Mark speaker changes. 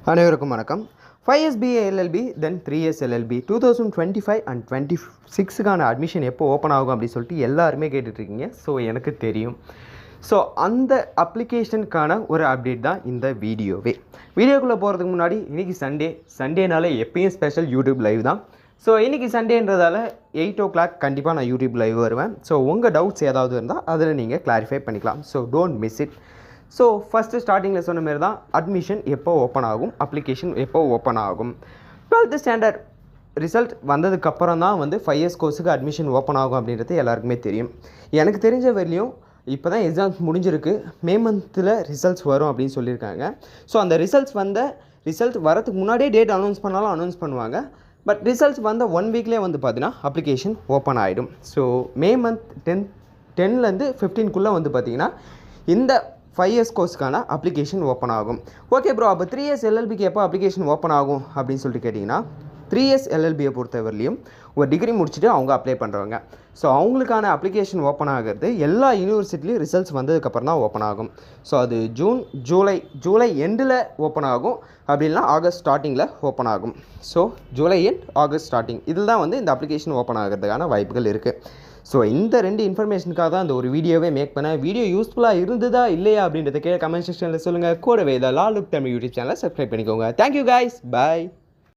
Speaker 1: அனைவருக்கும் வணக்கம். 5 BA LLB then 3 LLB 2025 and 26க்கான அட்மிஷன் எப்போ ஓப்பன் ஆகும் அப்படின்னு சொல்லிட்டு எல்லாருமே கேட்டுட்ருக்கீங்க. ஸோ எனக்கு தெரியும். ஸோ அந்த அப்ளிகேஷனுக்கான ஒரு அப்டேட் தான் இந்த வீடியோக்குள்ளே போகிறதுக்கு முன்னாடி இன்றைக்கி சண்டேனால எப்பயும் ஸ்பெஷல் யூடியூப் லைவ் தான். ஸோ இன்றைக்கி சண்டேன்றதால 8 o'clock கண்டிப்பாக நான் யூடியூப் லைவ் வருவேன். ஸோ உங்கள் டவுட்ஸ் ஏதாவது இருந்தால் அதில் நீங்கள் கிளாரிஃபை பண்ணிக்கலாம். So don't miss it. So first ஸ்டார்டிங்கில் சொன்ன மாரி தான் அட்மிஷன் எப்போ ஓப்பன் ஆகும், அப்ளிகேஷன் எப்போ ஓப்பன் ஆகும். 12th ஸ்டாண்டர்ட் ரிசல்ட் வந்ததுக்கப்புறம் தான் 5 years கோர்ஸுக்கு அட்மிஷன் ஓப்பன் ஆகும் அப்படின்றது எல்லாருக்குமே தெரியும். எனக்கு தெரிஞ்ச வரையிலையும் இப்போ தான் எக்ஸாம்ஸ் முடிஞ்சிருக்கு. மே மந்தில் ரிசல்ட்ஸ் வரும் அப்படின்னு சொல்லியிருக்காங்க. ஸோ அந்த ரிசல்ட் வரதுக்கு முன்னாடியே டேட் அனௌன்ஸ் பண்ணாலும் அனௌன்ஸ் பண்ணுவாங்க. பட் ரிசல்ட்ஸ் வந்த 1 weekலேயே பார்த்தீங்கன்னா அப்ளிகேஷன் ஓப்பன் ஆகிடும். ஸோ மே மந்த் 10லேருந்து 15க்குள்ளே பார்த்தீங்கன்னா இந்த 5 years கோர்ஸுக்கான அப்ளிகேஷன் ஓப்பன் ஆகும். ஓகே ப்ரோ, அப்போ 3 years LLBக்கு எப்போ அப்ளிகேஷன் ஓப்பன் ஆகும் அப்படின்னு சொல்லிட்டு கேட்டிங்கன்னா 3 years LLBயை பொறுத்தவரையிலையும் ஒரு டிகிரி முடிச்சுட்டு அவங்க அப்ளை பண்ணுறவங்க. ஸோ அவங்களுக்கான அப்ளிகேஷன் ஓப்பன் ஆகிறது எல்லா யூனிவர்சிட்டிலையும் ரிசல்ட்ஸ் வந்ததுக்கப்புறம் தான் ஓப்பன் ஆகும். ஸோ அது ஜூலை எண்டில் ஓப்பன் ஆகும், அப்படின்னா ஆகஸ்ட் ஸ்டார்டிங்கில் ஓப்பன் ஆகும். So July end August starting இதில் தான் இந்த அப்ளிகேஷன் ஓப்பன் ஆகிறதுக்கான வாய்ப்புகள் இருக்குது. ஸோ இந்த 2 இன்ஃபர்மேஷனுக்காக தான் அந்த ஒரு வீடியோவே மேக் பண்ணேன். வீடியோ யூஸ்ஃபுல்லாக இருந்ததா இல்லையா அப்படின்றத கமெண்ட் செக்ஷனில் சொல்லுங்கள். கூடவே இதை லா லுக் தமிழ் யூடியூப் சேனலை சப்ஸ்கிரைப் பண்ணிக்கோங்க. தேங்க்யூ கைஸ், பாய்.